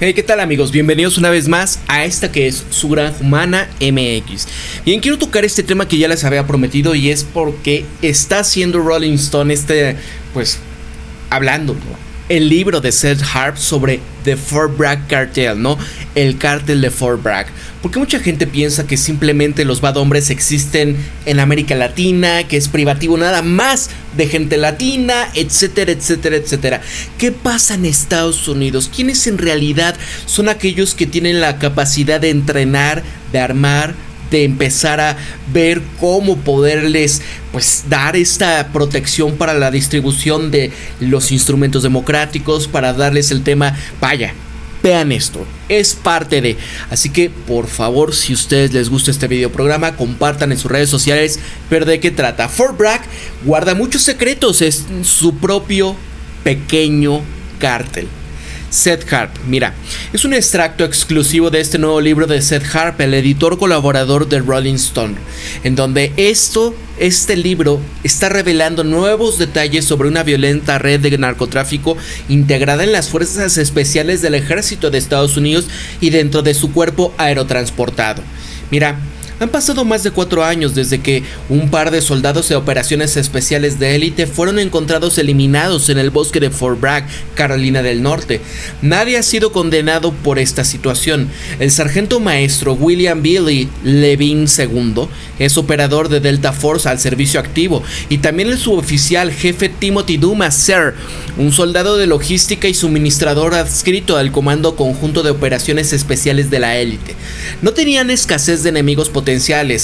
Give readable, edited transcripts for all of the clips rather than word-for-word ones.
Hey, ¿qué tal amigos? Bienvenidos una vez más a esta que es Su Granja Humana MX. Bien, quiero tocar este tema que ya les había prometido y es porque está haciendo Rolling Stone hablando, ¿no? El libro de Seth Harp sobre The Fort Bragg Cartel, ¿no? El cártel de Fort Bragg. Porque mucha gente piensa que simplemente los bad hombres existen en América Latina, que es privativo nada más de gente latina, etcétera, etcétera, etcétera. ¿Qué pasa en Estados Unidos? ¿Quiénes en realidad son aquellos que tienen la capacidad de entrenar, de armar, de empezar a ver cómo poderles dar esta protección para la distribución de los instrumentos democráticos, para darles el tema? Vaya, vean esto, es parte de. Así que por favor, si a ustedes les gusta este video programa, compartan en sus redes sociales. Pero ¿de qué trata? Fort Bragg guarda muchos secretos, es su propio pequeño cártel. Seth Harp, mira, es un extracto exclusivo de este nuevo libro de Seth Harp, el editor colaborador de Rolling Stone, en donde este libro está revelando nuevos detalles sobre una violenta red de narcotráfico integrada en las fuerzas especiales del ejército de Estados Unidos y dentro de su cuerpo aerotransportado. Mira, han pasado más de 4 años desde que un par de soldados de operaciones especiales de élite fueron encontrados eliminados en el bosque de Fort Bragg, Carolina del Norte. Nadie ha sido condenado por esta situación. El sargento maestro William Billy Levine II es operador de Delta Force al servicio activo, y también el suboficial jefe Timothy Dumas Sr., un soldado de logística y suministrador adscrito al Comando Conjunto de Operaciones Especiales de la élite. No tenían escasez de enemigos potenciales.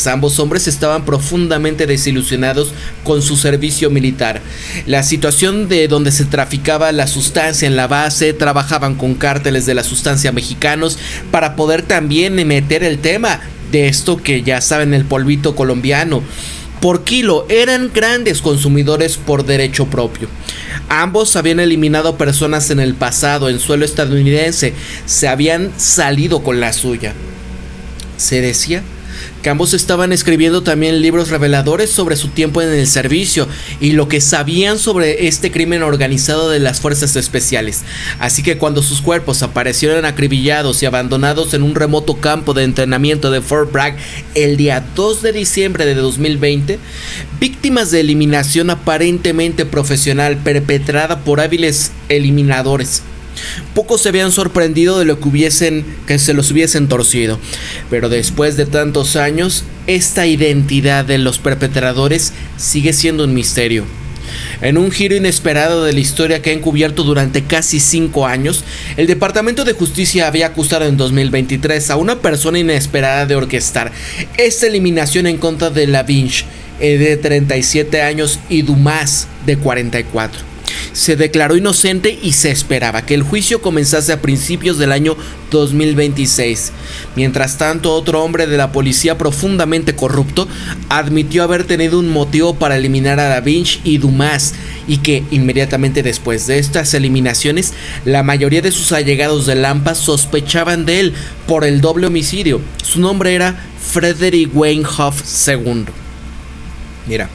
Ambos hombres estaban profundamente desilusionados con su servicio militar. La situación de donde se traficaba la sustancia en la base, trabajaban con cárteles de la sustancia mexicanos para poder también meter el tema de esto que ya saben, el polvito colombiano. Por kilo, eran grandes consumidores por derecho propio. Ambos habían eliminado personas en el pasado en suelo estadounidense, se habían salido con la suya. Se decía que ambos estaban escribiendo también libros reveladores sobre su tiempo en el servicio y lo que sabían sobre este crimen organizado de las fuerzas especiales. Así que cuando sus cuerpos aparecieron acribillados y abandonados en un remoto campo de entrenamiento de Fort Bragg el día 2 de diciembre de 2020, víctimas de eliminación aparentemente profesional perpetrada por hábiles eliminadores, pocos se habían sorprendido de lo que se los hubiesen torcido. Pero después de tantos años, esta identidad de los perpetradores sigue siendo un misterio. En un giro inesperado de la historia que ha encubierto durante casi 5 años, el Departamento de Justicia había acusado en 2023 a una persona inesperada de orquestar esta eliminación en contra de Lavinch, de 37 años, y Dumas, de 44. Se declaró inocente y se esperaba que el juicio comenzase a principios del año 2026. Mientras tanto, otro hombre de la policía profundamente corrupto admitió haber tenido un motivo para eliminar a Lavinch y Dumas, y que inmediatamente después de estas eliminaciones, la mayoría de sus allegados de Lampa sospechaban de él por el doble homicidio. Su nombre era Frederick Wayne Huff II. Mira,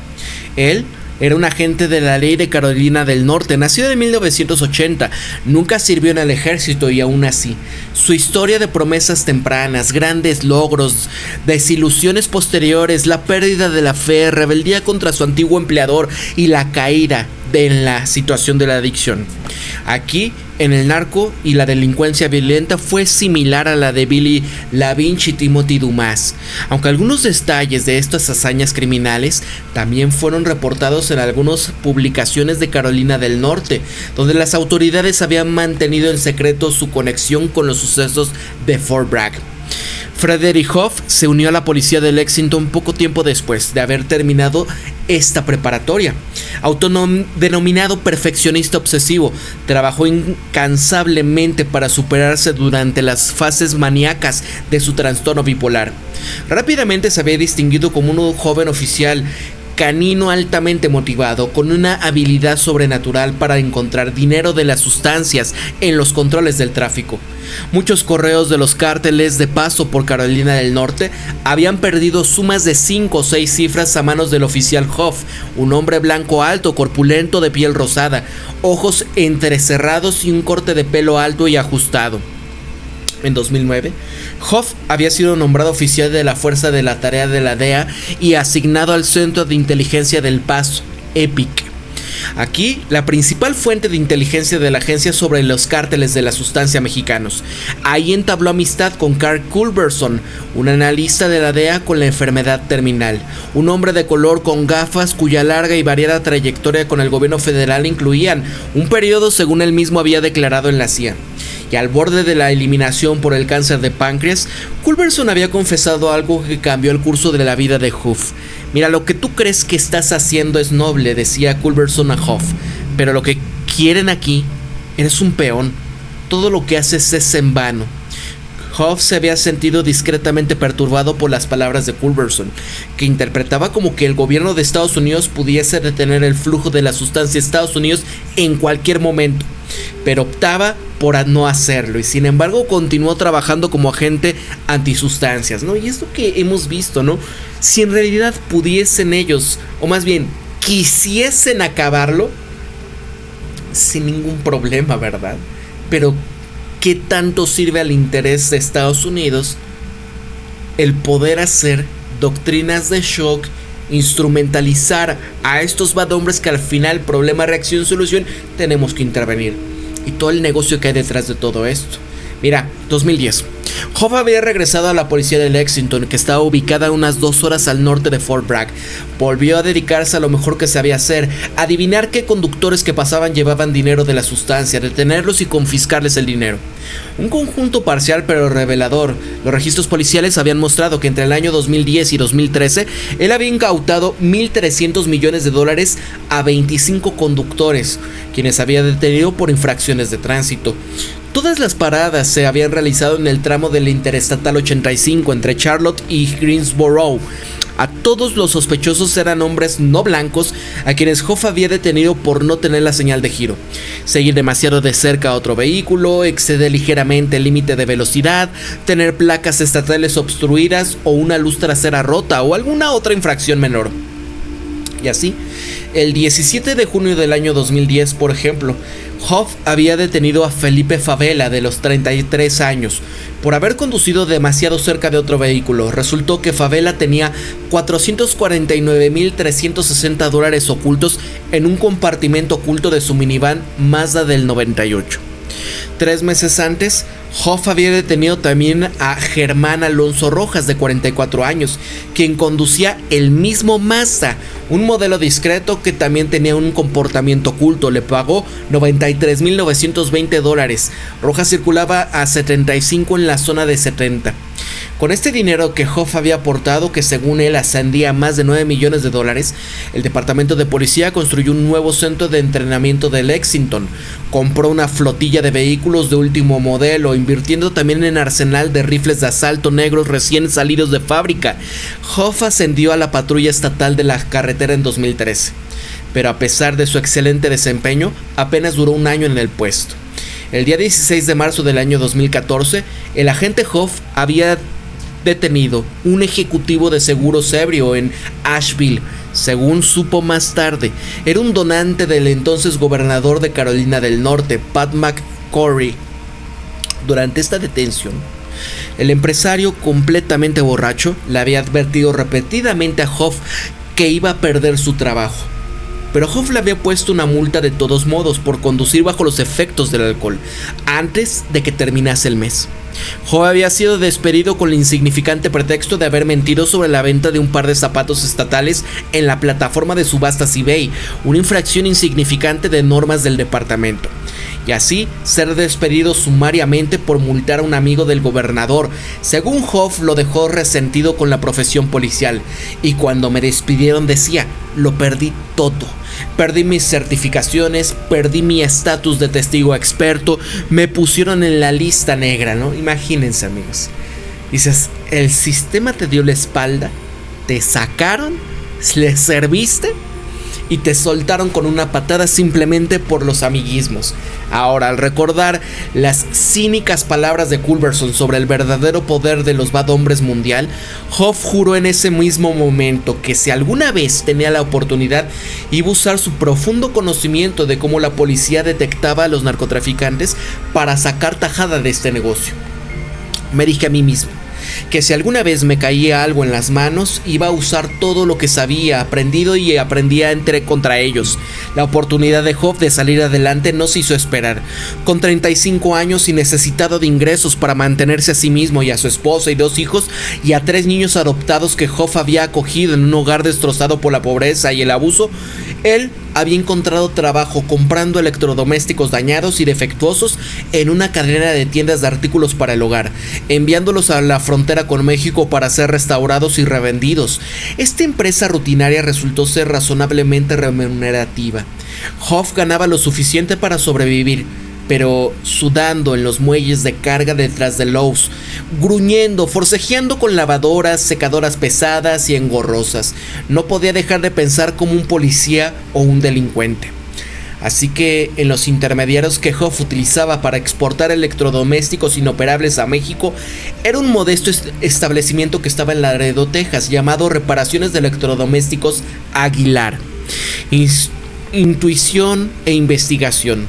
él era un agente de la ley de Carolina del Norte, nacido en 1980, nunca sirvió en el ejército y aún así, su historia de promesas tempranas, grandes logros, desilusiones posteriores, la pérdida de la fe, rebeldía contra su antiguo empleador y la caída en la situación de la adicción. Aquí, en el narco y la delincuencia violenta fue similar a la de Billy Lavinch y Timothy Dumas, aunque algunos detalles de estas hazañas criminales también fueron reportados en algunas publicaciones de Carolina del Norte, donde las autoridades habían mantenido en secreto su conexión con los sucesos de Fort Bragg. Frederick Huff se unió a la policía de Lexington poco tiempo después de haber terminado esta preparatoria. Autodenominado perfeccionista obsesivo, trabajó incansablemente para superarse durante las fases maníacas de su trastorno bipolar. Rápidamente se había distinguido como un joven oficial canino altamente motivado, con una habilidad sobrenatural para encontrar dinero de las sustancias en los controles del tráfico. Muchos correos de los cárteles de paso por Carolina del Norte habían perdido sumas de 5 o 6 cifras a manos del oficial Huff, un hombre blanco alto, corpulento, de piel rosada, ojos entrecerrados y un corte de pelo alto y ajustado. En 2009, Hoff había sido nombrado oficial de la Fuerza de la Tarea de la DEA y asignado al Centro de Inteligencia del Paso, EPIC. Aquí, la principal fuente de inteligencia de la agencia sobre los cárteles de la sustancia mexicanos. Ahí entabló amistad con Carl Culberson, un analista de la DEA con la enfermedad terminal, un hombre de color con gafas cuya larga y variada trayectoria con el gobierno federal incluían un periodo según él mismo había declarado en la CIA. Y al borde de la eliminación por el cáncer de páncreas, Culberson había confesado algo que cambió el curso de la vida de Hoff. Mira, lo que tú crees que estás haciendo es noble, decía Culberson a Hoff, pero lo que quieren aquí, eres un peón, todo lo que haces es en vano. Hoff se había sentido discretamente perturbado por las palabras de Culberson, que interpretaba como que el gobierno de Estados Unidos pudiese detener el flujo de la sustancia a Estados Unidos en cualquier momento, pero optaba por no hacerlo y sin embargo continuó trabajando como agente antisustancias, ¿no? Y es lo que hemos visto, ¿no? Si en realidad pudiesen ellos, o más bien quisiesen acabarlo, sin ningún problema, ¿verdad? Pero ¿qué tanto sirve al interés de Estados Unidos el poder hacer doctrinas de shock, instrumentalizar a estos bad hombres que al final, problema, reacción, solución, tenemos que intervenir? Y todo el negocio que hay detrás de todo esto. Mira, 2010. Hoff había regresado a la policía de Lexington, que estaba ubicada a unas 2 horas al norte de Fort Bragg. Volvió a dedicarse a lo mejor que sabía hacer, adivinar qué conductores que pasaban llevaban dinero de la sustancia, detenerlos y confiscarles el dinero. Un conjunto parcial pero revelador. Los registros policiales habían mostrado que entre el año 2010 y 2013, él había incautado $1,300 millones a 25 conductores, quienes había detenido por infracciones de tránsito. Todas las paradas se habían realizado en el tramo de la Interestatal 85 entre Charlotte y Greensboro. A todos los sospechosos eran hombres no blancos a quienes Hoff había detenido por no tener la señal de giro, seguir demasiado de cerca a otro vehículo, exceder ligeramente el límite de velocidad, tener placas estatales obstruidas o una luz trasera rota o alguna otra infracción menor. Y así, el 17 de junio del año 2010, por ejemplo, Hoff había detenido a Felipe Favela, de los 33 años, por haber conducido demasiado cerca de otro vehículo. Resultó que Favela tenía $449,360 ocultos en un compartimento oculto de su minivan Mazda del 98. 3 meses antes, Hoff había detenido también a Germán Alonso Rojas, de 44 años, quien conducía el mismo Mazda, un modelo discreto que también tenía un comportamiento oculto. Le pagó $93,920. Rojas circulaba a 75 en la zona de 70. Con este dinero que Hoff había aportado, que según él ascendía a más de $9 millones, el departamento de policía construyó un nuevo centro de entrenamiento de Lexington, compró una flotilla de vehículos de último modelo, invirtiendo también en arsenal de rifles de asalto negros recién salidos de fábrica. Hoff ascendió a la patrulla estatal de la carretera en 2013, pero a pesar de su excelente desempeño, apenas duró un año en el puesto. El día 16 de marzo del año 2014, el agente Hoff había detenido un ejecutivo de seguros ebrio en Asheville. Según supo más tarde, era un donante del entonces gobernador de Carolina del Norte, Pat McCrory. Durante esta detención, el empresario, completamente borracho, le había advertido repetidamente a Hoff que iba a perder su trabajo. Pero Hoff le había puesto una multa de todos modos por conducir bajo los efectos del alcohol, antes de que terminase el mes. Hoff había sido despedido con el insignificante pretexto de haber mentido sobre la venta de un par de zapatos estatales en la plataforma de subastas eBay, una infracción insignificante de normas del departamento. Y así ser despedido sumariamente por multar a un amigo del gobernador. Según Hoff, lo dejó resentido con la profesión policial, y cuando me despidieron decía: lo perdí todo. Perdí mis certificaciones, perdí mi estatus de testigo experto, me pusieron en la lista negra, ¿no? Imagínense, amigos. Dices, el sistema te dio la espalda, te sacaron, le serviste y te soltaron con una patada simplemente por los amiguismos. Ahora, al recordar las cínicas palabras de Culberson sobre el verdadero poder de los bad hombres mundial, Hoff juró en ese mismo momento que si alguna vez tenía la oportunidad, iba a usar su profundo conocimiento de cómo la policía detectaba a los narcotraficantes para sacar tajada de este negocio. Me dije a mí mismo que si alguna vez me caía algo en las manos, iba a usar todo lo que sabía, aprendido y aprendía contra ellos. La oportunidad de Hoff de salir adelante no se hizo esperar. Con 35 años y necesitado de ingresos para mantenerse a sí mismo y a su esposa y 2 hijos y a 3 niños adoptados que Hoff había acogido en un hogar destrozado por la pobreza y el abuso, él había encontrado trabajo comprando electrodomésticos dañados y defectuosos en una cadena de tiendas de artículos para el hogar, enviándolos a la frontera con México para ser restaurados y revendidos. Esta empresa rutinaria resultó ser razonablemente remunerativa. Hoff ganaba lo suficiente para sobrevivir, pero sudando en los muelles de carga detrás de Lowe's, gruñendo, forcejeando con lavadoras, secadoras pesadas y engorrosas. No podía dejar de pensar como un policía o un delincuente. Así que en los intermediarios que Hoff utilizaba para exportar electrodomésticos inoperables a México, era un modesto establecimiento que estaba en Laredo, Texas, llamado Reparaciones de Electrodomésticos Aguilar. Intuición e investigación.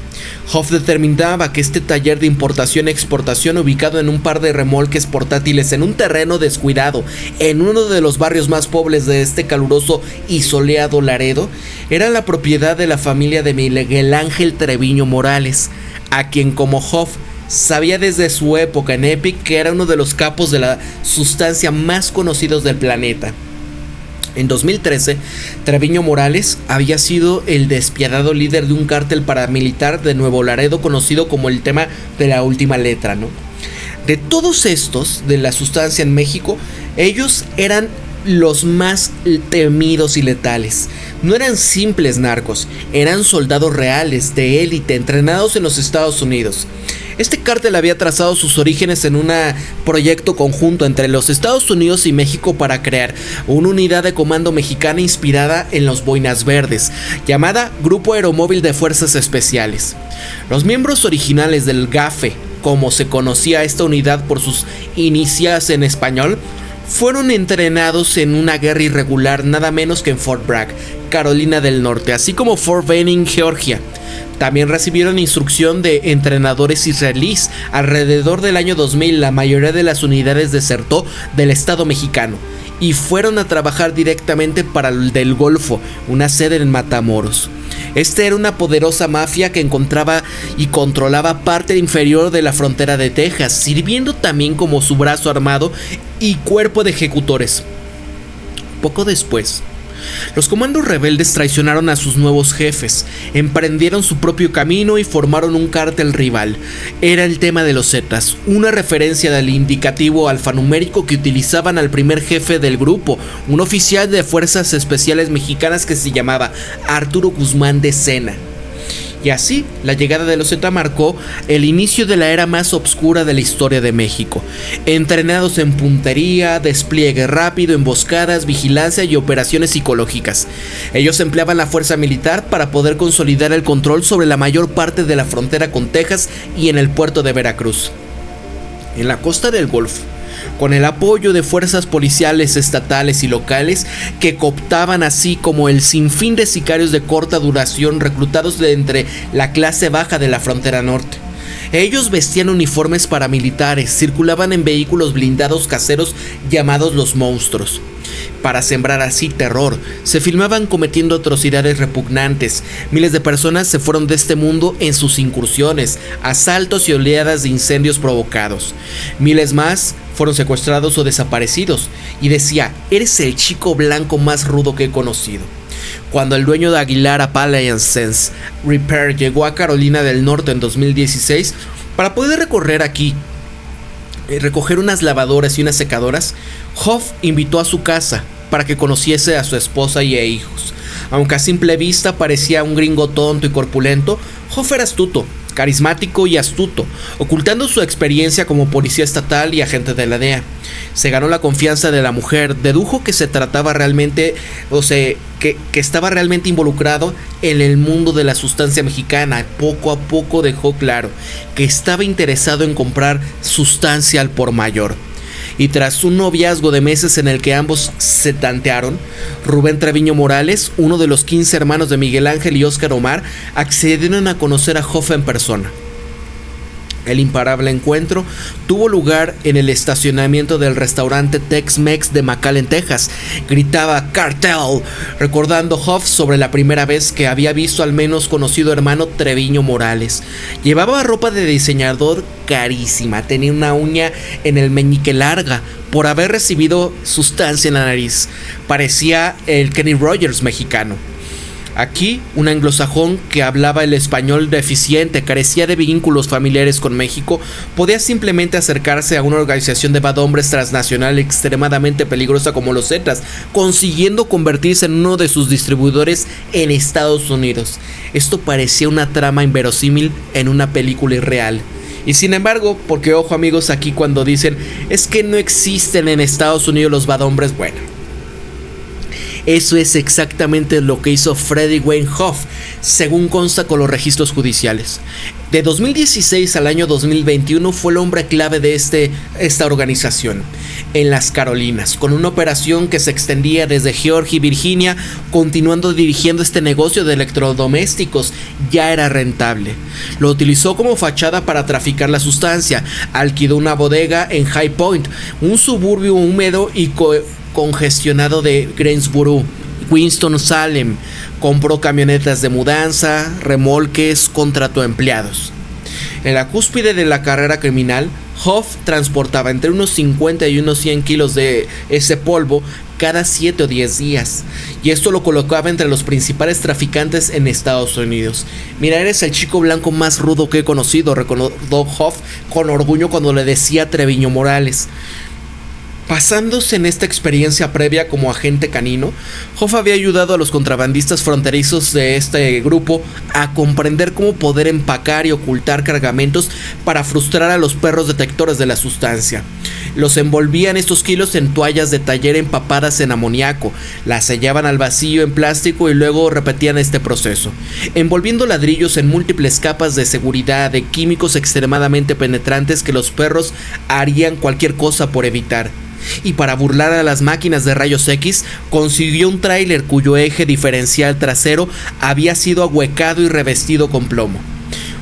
Hoff determinaba que este taller de importación e exportación, ubicado en un par de remolques portátiles en un terreno descuidado en uno de los barrios más pobres de este caluroso y soleado Laredo, era la propiedad de la familia de Miguel Ángel Treviño Morales, a quien como Hoff sabía desde su época en Epic que era uno de los capos de la sustancia más conocidos del planeta. En 2013, Treviño Morales había sido el despiadado líder de un cártel paramilitar de Nuevo Laredo conocido como el tema de la última letra, ¿no? De todos estos, de la sustancia en México, ellos eran los más temidos y letales. No eran simples narcos, eran soldados reales de élite entrenados en los Estados Unidos. Este cártel había trazado sus orígenes en un proyecto conjunto entre los Estados Unidos y México para crear una unidad de comando mexicana inspirada en los Boinas Verdes, llamada Grupo Aeromóvil de Fuerzas Especiales. Los miembros originales del GAFE, como se conocía esta unidad por sus iniciales en español, fueron entrenados en una guerra irregular nada menos que en Fort Bragg, Carolina del Norte, así como Fort Benning, Georgia. También recibieron instrucción de entrenadores israelíes. Alrededor del año 2000, la mayoría de las unidades desertó del Estado mexicano y fueron a trabajar directamente para el del Golfo, una sede en Matamoros. Esta era una poderosa mafia que encontraba y controlaba parte inferior de la frontera de Texas, sirviendo también como su brazo armado y cuerpo de ejecutores. Poco después, los comandos rebeldes traicionaron a sus nuevos jefes, emprendieron su propio camino y formaron un cártel rival. Era el tema de los Zetas, una referencia del indicativo alfanumérico que utilizaban al primer jefe del grupo, un oficial de fuerzas especiales mexicanas que se llamaba Arturo Guzmán de Sena. Y así, la llegada de los Zeta marcó el inicio de la era más oscura de la historia de México. Entrenados en puntería, despliegue rápido, emboscadas, vigilancia y operaciones psicológicas. Ellos empleaban la fuerza militar para poder consolidar el control sobre la mayor parte de la frontera con Texas y en el puerto de Veracruz. En la costa del Golfo, con el apoyo de fuerzas policiales estatales y locales que cooptaban, así como el sinfín de sicarios de corta duración reclutados de entre la clase baja de la frontera norte. Ellos vestían uniformes paramilitares, circulaban en vehículos blindados caseros llamados los monstruos. Para sembrar así terror, se filmaban cometiendo atrocidades repugnantes. Miles de personas se fueron de este mundo en sus incursiones, asaltos y oleadas de incendios provocados. Miles más fueron secuestrados o desaparecidos. Y decía, eres el chico blanco más rudo que he conocido. Cuando el dueño de Aguilar Appliances Repair llegó a Carolina del Norte en 2016, para poder recoger unas lavadoras y unas secadoras, Hoff invitó a su casa para que conociese a su esposa y a hijos. Aunque a simple vista parecía un gringo tonto y corpulento, Hoff era astuto, carismático y astuto, ocultando su experiencia como policía estatal y agente de la DEA. Se ganó la confianza de la mujer, dedujo que se trataba realmente, que estaba realmente involucrado en el mundo de la sustancia mexicana. Poco a poco dejó claro que estaba interesado en comprar sustancia al por mayor. Y tras un noviazgo de meses en el que ambos se tantearon, Rubén Treviño Morales, uno de los 15 hermanos de Miguel Ángel y Óscar Omar, accedieron a conocer a Hoff en persona. El imparable encuentro tuvo lugar en el estacionamiento del restaurante Tex-Mex de McAllen, Texas. Gritaba "Cartel", recordando Hoff sobre la primera vez que había visto al menos conocido hermano Treviño Morales. Llevaba ropa de diseñador carísima, tenía una uña en el meñique larga por haber recibido sustancia en la nariz. Parecía el Kenny Rogers mexicano. Aquí, un anglosajón que hablaba el español deficiente, carecía de vínculos familiares con México, podía simplemente acercarse a una organización de bad hombres transnacional extremadamente peligrosa como los Zetas, consiguiendo convertirse en uno de sus distribuidores en Estados Unidos. Esto parecía una trama inverosímil en una película irreal. Y sin embargo, porque ojo amigos, aquí cuando dicen es que no existen en Estados Unidos los bad hombres, bueno, eso es exactamente lo que hizo Freddie Wayne Hoff, según consta con los registros judiciales. De 2016 al año 2021 fue el hombre clave de esta organización en las Carolinas, con una operación que se extendía desde Georgia y Virginia, continuando dirigiendo este negocio de electrodomésticos. Ya era rentable. Lo utilizó como fachada para traficar la sustancia, alquiló una bodega en High Point, un suburbio húmedo y congestionado de Greensboro, Winston-Salem. Compró camionetas de mudanza, remolques, contrató empleados. En la cúspide de la carrera criminal, Hoff transportaba entre unos 50 y unos 100 kilos de ese polvo cada 7 o 10 días, y esto lo colocaba entre los principales traficantes en Estados Unidos. Mira, eres el chico blanco más rudo que he conocido, recordó Hoff con orgullo cuando le decía a Treviño Morales. Basándose en esta experiencia previa como agente canino, Hoff había ayudado a los contrabandistas fronterizos de este grupo a comprender cómo poder empacar y ocultar cargamentos para frustrar a los perros detectores de la sustancia. Los envolvían estos kilos en toallas de taller empapadas en amoníaco, las sellaban al vacío en plástico y luego repetían este proceso, envolviendo ladrillos en múltiples capas de seguridad de químicos extremadamente penetrantes que los perros harían cualquier cosa por evitar. Y para burlar a las máquinas de rayos X, consiguió un tráiler cuyo eje diferencial trasero había sido ahuecado y revestido con plomo.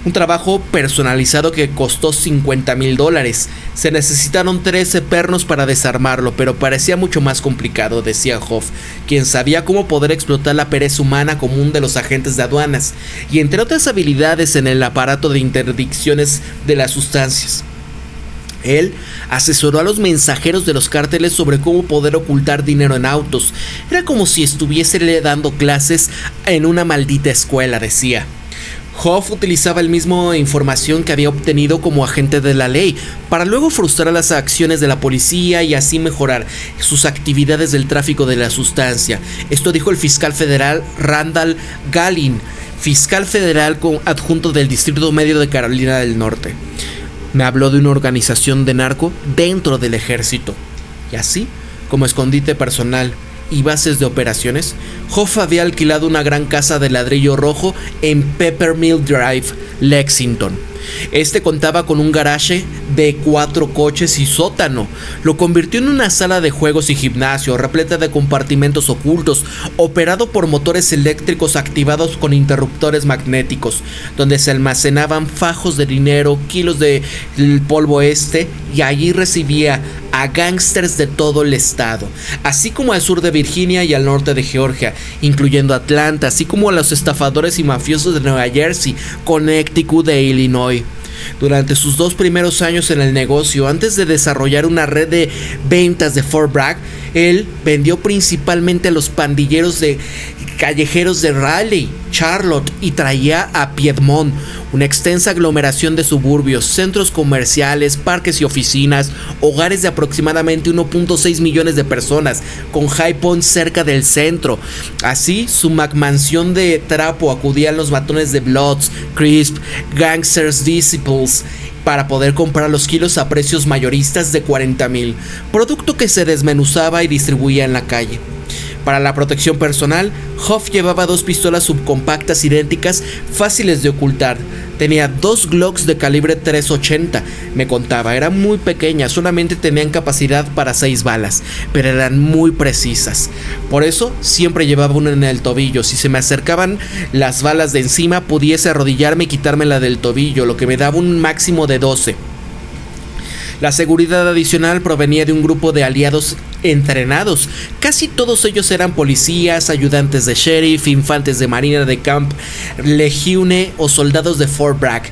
Un trabajo personalizado que costó $50,000. Se necesitaron 13 pernos para desarmarlo, pero parecía mucho más complicado, decía Hoff, quien sabía cómo poder explotar la pereza humana común de los agentes de aduanas, y entre otras habilidades en el aparato de interdicciones de las sustancias. Él asesoró a los mensajeros de los cárteles sobre cómo poder ocultar dinero en autos. Era como si estuviese dando clases en una maldita escuela, decía. Hoff utilizaba el mismo información que había obtenido como agente de la ley para luego frustrar las acciones de la policía y así mejorar sus actividades del tráfico de la sustancia. Esto dijo el fiscal federal Randall Gallin, fiscal federal adjunto del Distrito Medio de Carolina del Norte. Me habló de una organización de narco dentro del ejército. Y así, como escondite personal y bases de operaciones, Hoff había alquilado una gran casa de ladrillo rojo en Peppermill Drive, Lexington. Este contaba con un garaje de 4 coches y sótano. Lo convirtió en una sala de juegos y gimnasio repleta de compartimentos ocultos, operado por motores eléctricos activados con interruptores magnéticos, donde se almacenaban fajos de dinero, kilos de polvo y allí recibía a gángsters de todo el estado, así como al sur de Virginia y al norte de Georgia, incluyendo Atlanta, así como a los estafadores y mafiosos de Nueva Jersey, Connecticut e Illinois. Durante sus 2 primeros años en el negocio, antes de desarrollar una red de ventas de Fort Bragg, él vendió principalmente a los pandilleros de callejeros de Raleigh, Charlotte, y traía a Piedmont, una extensa aglomeración de suburbios, centros comerciales, parques y oficinas, hogares de aproximadamente 1.6 millones de personas, con High Point cerca del centro. Así, su mansión de trapo acudían los matones de Bloods, Crisp, Gangsters Disciples, para poder comprar los kilos a precios mayoristas de $40,000, producto que se desmenuzaba y distribuía en la calle. Para la protección personal, Hoff llevaba 2 pistolas subcompactas idénticas fáciles de ocultar. Tenía 2 Glocks de calibre .380, me contaba, eran muy pequeñas, solamente tenían capacidad para 6 balas, pero eran muy precisas. Por eso siempre llevaba una en el tobillo. Si se me acercaban las balas de encima, pudiese arrodillarme y quitarme la del tobillo, lo que me daba un máximo de 12. La seguridad adicional provenía de un grupo de aliados entrenados. Casi todos ellos eran policías, ayudantes de sheriff, infantes de marina de Camp Lejeune o soldados de Fort Bragg.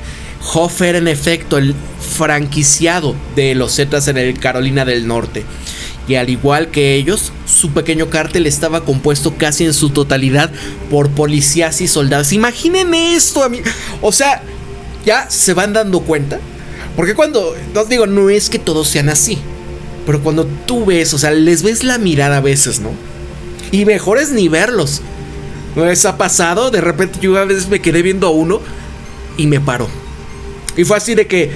Hoff era en efecto el franquiciado de los Zetas en el Carolina del Norte. Y al igual que ellos, su pequeño cártel estaba compuesto casi en su totalidad por policías y soldados. Imaginen esto, o sea, ya se van dando cuenta. Porque cuando, os digo, no es que todos sean así, pero cuando tú ves, o sea, les ves la mirada a veces, ¿no? Y mejor es ni verlos. ¿No les ha pasado? De repente yo a veces me quedé viendo a uno y me paró. Y fue así de que,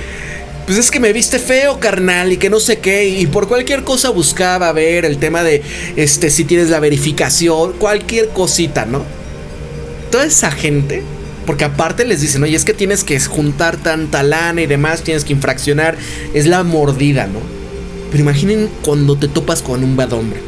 pues es que me viste feo, carnal, y que no sé qué. Y por cualquier cosa buscaba ver el tema de, si tienes la verificación, cualquier cosita, ¿no? Toda esa gente... Porque aparte les dicen, oye, es que tienes que juntar tanta lana y demás, tienes que infraccionar. Es la mordida, ¿no? Pero imaginen cuando te topas con un bad hombre.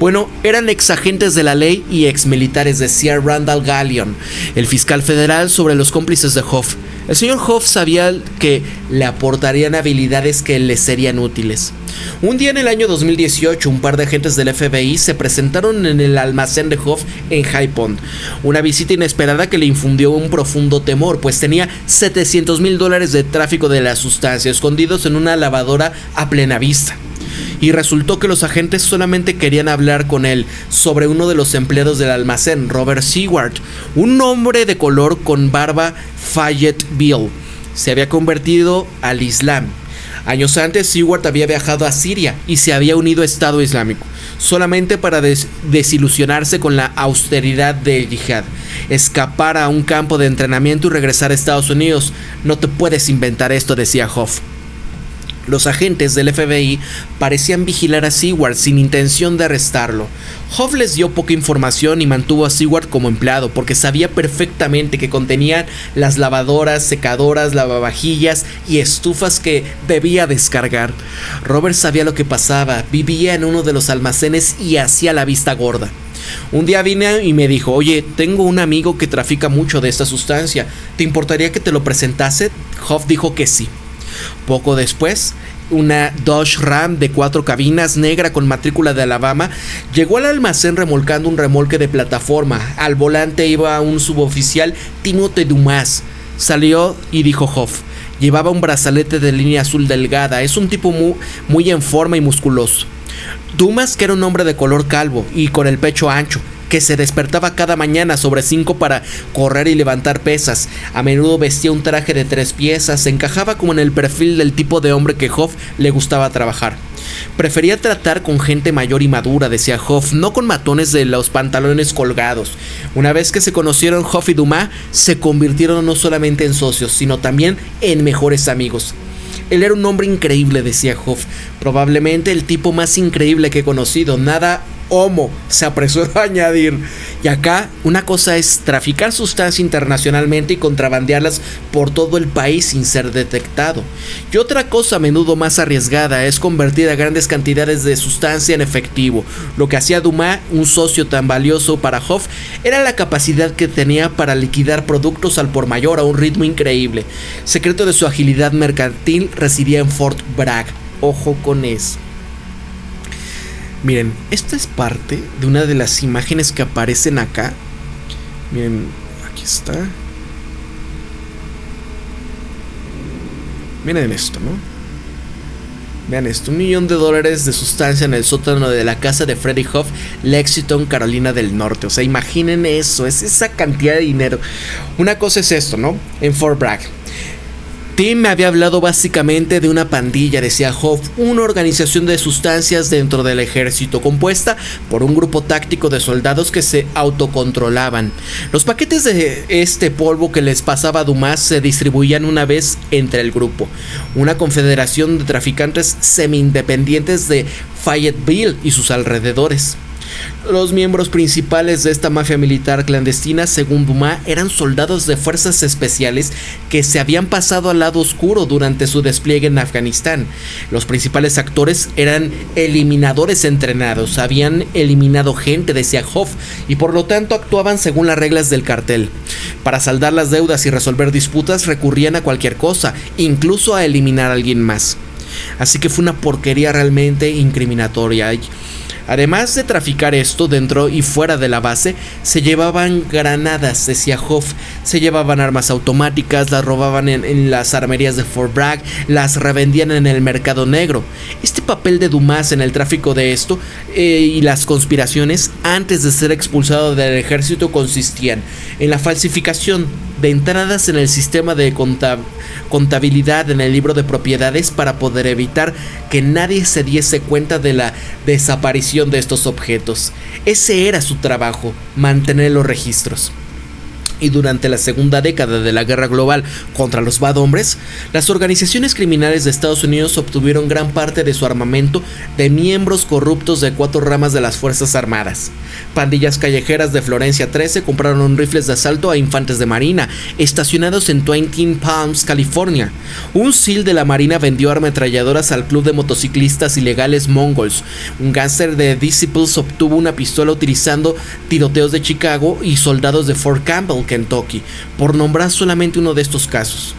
Bueno, eran ex agentes de la ley y ex militares, decía Randall Gallion, el fiscal federal, sobre los cómplices de Hoff. El señor Hoff sabía que le aportarían habilidades que le serían útiles. Un día en el año 2018, un par de agentes del FBI se presentaron en el almacén de Hoff en High Pond. Una visita inesperada que le infundió un profundo temor, pues tenía $700,000 de tráfico de la sustancia escondidos en una lavadora a plena vista. Y resultó que los agentes solamente querían hablar con él sobre uno de los empleados del almacén, Robert Seward, un hombre de color con barba Fayetteville. Se había convertido al Islam. Años antes, Seward había viajado a Siria y se había unido a Estado Islámico, solamente para desilusionarse con la austeridad del yihad, escapar a un campo de entrenamiento y regresar a Estados Unidos. No te puedes inventar esto, decía Hoff. Los agentes del FBI parecían vigilar a Seward sin intención de arrestarlo. Hoff les dio poca información y mantuvo a Seward como empleado porque sabía perfectamente que contenían las lavadoras, secadoras, lavavajillas y estufas que debía descargar. Robert sabía lo que pasaba, vivía en uno de los almacenes y hacía la vista gorda. Un día vine y me dijo, oye, tengo un amigo que trafica mucho de esta sustancia, ¿te importaría que te lo presentase? Hoff dijo que sí. Poco después, una Dodge Ram de 4 cabinas negra con matrícula de Alabama llegó al almacén remolcando un remolque de plataforma. Al volante iba un suboficial, Timothy Dumas. Salió y dijo Hoff, llevaba un brazalete de línea azul delgada, es un tipo muy en forma y musculoso. Dumas, que era un hombre de color calvo y con el pecho ancho, que se despertaba cada mañana sobre 5 para correr y levantar pesas. A menudo vestía un traje de 3 piezas, se encajaba como en el perfil del tipo de hombre que Hoff le gustaba trabajar. Prefería tratar con gente mayor y madura, decía Hoff, no con matones de los pantalones colgados. Una vez que se conocieron, Hoff y Dumas se convirtieron no solamente en socios, sino también en mejores amigos. Él era un hombre increíble, decía Hoff, probablemente el tipo más increíble que he conocido, nada homo, se apresuró a añadir. Y acá, una cosa es traficar sustancias internacionalmente y contrabandearlas por todo el país sin ser detectado. Y otra cosa, a menudo más arriesgada, es convertir a grandes cantidades de sustancia en efectivo. Lo que hacía Dumas, un socio tan valioso para Hoff, era la capacidad que tenía para liquidar productos al por mayor a un ritmo increíble. El secreto de su agilidad mercantil residía en Fort Bragg. Ojo con eso. Miren, esta es parte de una de las imágenes que aparecen acá. Miren, aquí está. Miren esto, ¿no? Vean esto, $1 millón de sustancia en el sótano de la casa de Freddie Hoff, Lexington, Carolina del Norte. O sea, imaginen eso, es esa cantidad de dinero. Una cosa es esto, ¿no? En Fort Bragg. Tim me había hablado básicamente de una pandilla, decía Hoff, una organización de sustancias dentro del ejército, compuesta por un grupo táctico de soldados que se autocontrolaban. Los paquetes de este polvo que les pasaba a Dumas se distribuían una vez entre el grupo. Una confederación de traficantes semi-independientes de Fayetteville y sus alrededores. Los miembros principales de esta mafia militar clandestina, según Dumas, eran soldados de fuerzas especiales que se habían pasado al lado oscuro durante su despliegue en Afganistán. Los principales actores eran eliminadores entrenados, habían eliminado gente, decía Hoff, y por lo tanto actuaban según las reglas del cartel. Para saldar las deudas y resolver disputas recurrían a cualquier cosa, incluso a eliminar a alguien más. Así que fue una porquería realmente incriminatoria. Además de traficar esto dentro y fuera de la base, se llevaban granadas, decía Hoff, se llevaban armas automáticas, las robaban en las armerías de Fort Bragg, las revendían en el mercado negro. Este papel de Dumas en el tráfico de esto y las conspiraciones antes de ser expulsado del ejército consistían en la falsificación de entradas en el sistema de contabilidad en el libro de propiedades para poder evitar que nadie se diese cuenta de la desaparición de estos objetos. Ese era su trabajo, mantener los registros. Y durante la segunda década de la guerra global contra los bad hombres, las organizaciones criminales de Estados Unidos obtuvieron gran parte de su armamento de miembros corruptos de 4 ramas de las Fuerzas Armadas. Pandillas callejeras de Florencia 13 compraron rifles de asalto a infantes de marina estacionados en Twin Palms, California. Un SEAL de la marina vendió ametralladoras al club de motociclistas ilegales Mongols. Un gángster de Disciples obtuvo una pistola utilizando tiroteos de Chicago y soldados de Fort Campbell, Kentucky, por nombrar solamente uno de estos casos.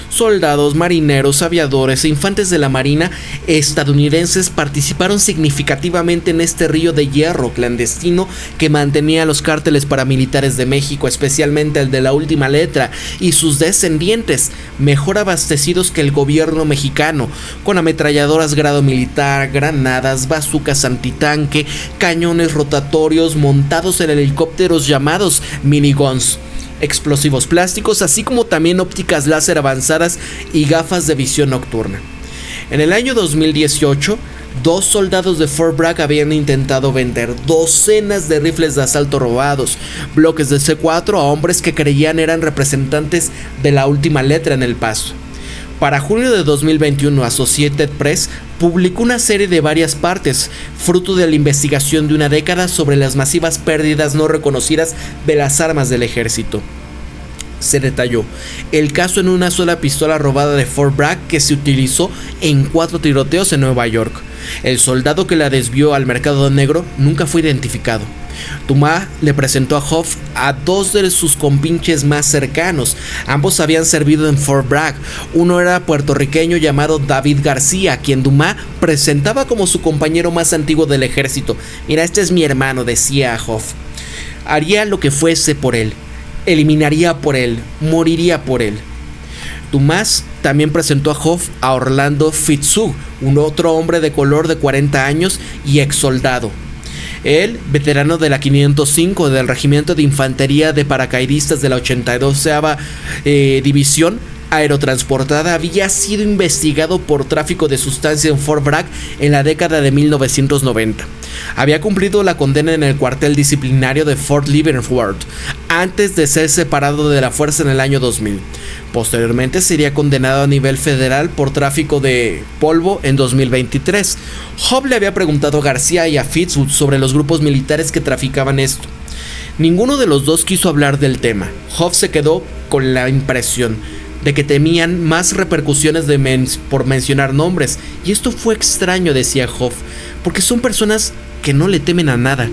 Soldados, marineros, aviadores e infantes de la marina estadounidenses participaron significativamente en este río de hierro clandestino que mantenía a los cárteles paramilitares de México, especialmente el de la última letra, y sus descendientes, mejor abastecidos que el gobierno mexicano, con ametralladoras grado militar, granadas, bazucas antitanque, cañones rotatorios montados en helicópteros llamados miniguns, explosivos plásticos, así como también ópticas láser avanzadas y gafas de visión nocturna. En el año 2018, 2 soldados de Fort Bragg habían intentado vender docenas de rifles de asalto robados, bloques de C4 a hombres que creían eran representantes de la última letra en El Paso. Para junio de 2021, Associated Press publicó una serie de varias partes, fruto de la investigación de una década sobre las masivas pérdidas no reconocidas de las armas del ejército. Se detalló el caso en una sola pistola robada de Fort Bragg que se utilizó en 4 tiroteos en Nueva York. El soldado que la desvió al mercado negro nunca fue identificado. Dumas le presentó a Hoff a 2 de sus compinches más cercanos. Ambos habían servido en Fort Bragg. Uno era puertorriqueño llamado David García, quien Dumas presentaba como su compañero más antiguo del ejército. Mira, este es mi hermano, decía a Hoff. Haría lo que fuese por él. Eliminaría por él. Moriría por él. Dumas también presentó a Hoff a Orlando Fitzhugh, un otro hombre de color de 40 años y ex soldado. Él, veterano de la 505 del Regimiento de Infantería de Paracaidistas de la 82ª División Aerotransportada, había sido investigado por tráfico de sustancia en Fort Bragg en la década de 1990. Había cumplido la condena en el cuartel disciplinario de Fort Leavenworth antes de ser separado de la fuerza en el año 2000. Posteriormente sería condenado a nivel federal por tráfico de polvo en 2023. Hoff le había preguntado a García y a Fitzwood sobre los grupos militares que traficaban esto. Ninguno de los dos quiso hablar del tema. Hoff se quedó con la impresión de que temían más repercusiones por mencionar nombres, y esto fue extraño, decía Hoff, porque son personas que no le temen a nada.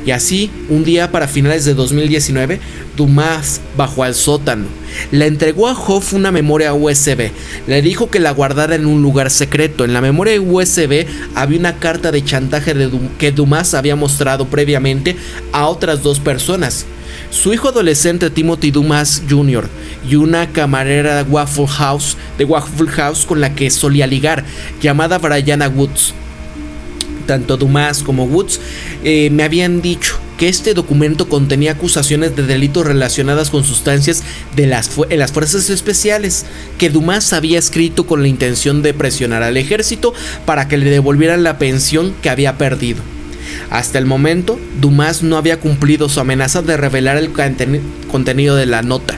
Y así, un día para finales de 2019, Dumas bajó al sótano. Le entregó a Hoff una memoria USB. Le dijo que la guardara en un lugar secreto. En la memoria USB había una carta de chantaje que Dumas había mostrado previamente a otras 2 personas. Su hijo adolescente Timothy Dumas Jr. y una camarera de Waffle House con la que solía ligar, llamada Brianna Woods. Tanto Dumas como Woods me habían dicho que este documento contenía acusaciones de delitos relacionadas con sustancias en las fuerzas especiales, que Dumas había escrito con la intención de presionar al ejército para que le devolvieran la pensión que había perdido. Hasta el momento, Dumas no había cumplido su amenaza de revelar el contenido de la nota.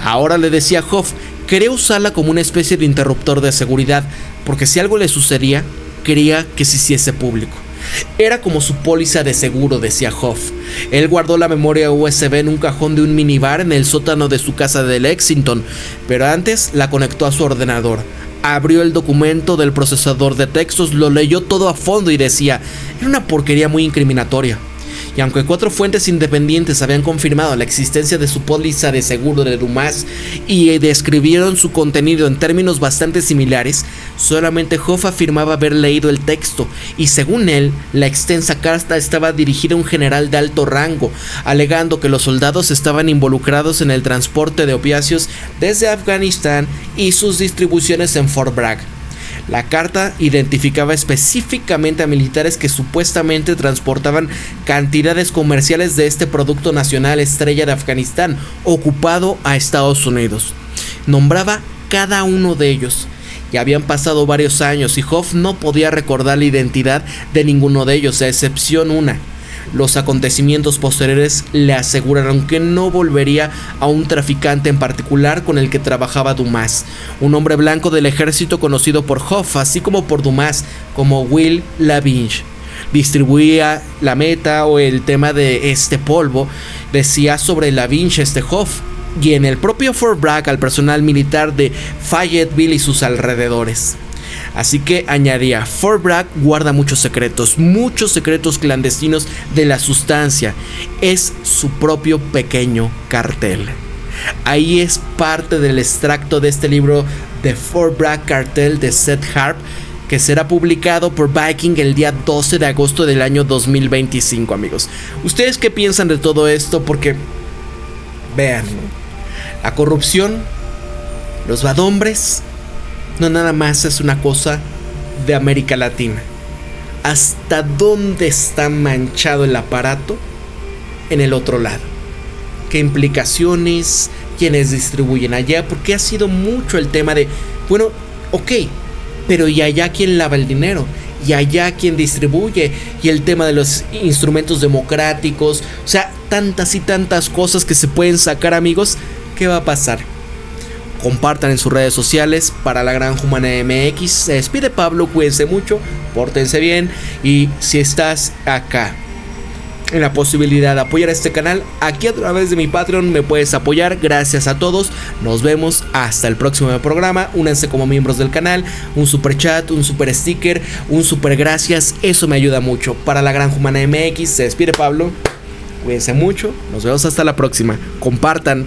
Ahora, le decía Hoff, quería usarla como una especie de interruptor de seguridad, porque si algo le sucedía, quería que se hiciese público. Era como su póliza de seguro, decía Hoff. Él guardó la memoria USB en un cajón de un minibar en el sótano de su casa de Lexington, pero antes la conectó a su ordenador. Abrió el documento del procesador de textos, lo leyó todo a fondo y decía, era una porquería muy incriminatoria. Y aunque 4 fuentes independientes habían confirmado la existencia de su póliza de seguro de Dumas y describieron su contenido en términos bastante similares, solamente Hoff afirmaba haber leído el texto, y según él, la extensa carta estaba dirigida a un general de alto rango, alegando que los soldados estaban involucrados en el transporte de opiáceos desde Afganistán y sus distribuciones en Fort Bragg. La carta identificaba específicamente a militares que supuestamente transportaban cantidades comerciales de este producto nacional estrella de Afganistán, ocupado a Estados Unidos. Nombraba cada uno de ellos. Ya habían pasado varios años y Hoff no podía recordar la identidad de ninguno de ellos, a excepción una. Los acontecimientos posteriores le aseguraron que no volvería a un traficante en particular con el que trabajaba Dumas, un hombre blanco del ejército conocido por Hoff, así como por Dumas, como Will Lavinge. Distribuía la meta o el tema de este polvo, decía sobre Lavinge Hoff, y en el propio Fort Bragg al personal militar de Fayetteville y sus alrededores. Así que añadía, Fort Bragg guarda muchos secretos clandestinos de la sustancia. Es su propio pequeño cartel. Ahí es parte del extracto de este libro The Fort Bragg Cartel de Seth Harp, que será publicado por Viking el día 12 de agosto del año 2025, amigos. ¿Ustedes qué piensan de todo esto? Porque, vean, la corrupción, los bad hombres, no nada más es una cosa de América Latina. ¿Hasta dónde está manchado el aparato en el otro lado? ¿Qué implicaciones? ¿Quiénes distribuyen allá? Porque ha sido mucho el tema de, bueno, ok, pero ¿y allá quién lava el dinero? ¿Y allá quién distribuye? Y el tema de los instrumentos democráticos. O sea, tantas y tantas cosas que se pueden sacar, amigos. ¿Qué va a pasar? Compartan en sus redes sociales. Para La Granja Humana MX se despide Pablo, cuídense mucho, pórtense bien, y si estás acá en la posibilidad de apoyar a este canal, aquí a través de mi Patreon me puedes apoyar. Gracias a todos, nos vemos hasta el próximo programa. Únanse como miembros del canal, un super chat, un super sticker, un super gracias, eso me ayuda mucho. Para La Granja Humana MX se despide Pablo, cuídense mucho, nos vemos hasta la próxima, compartan.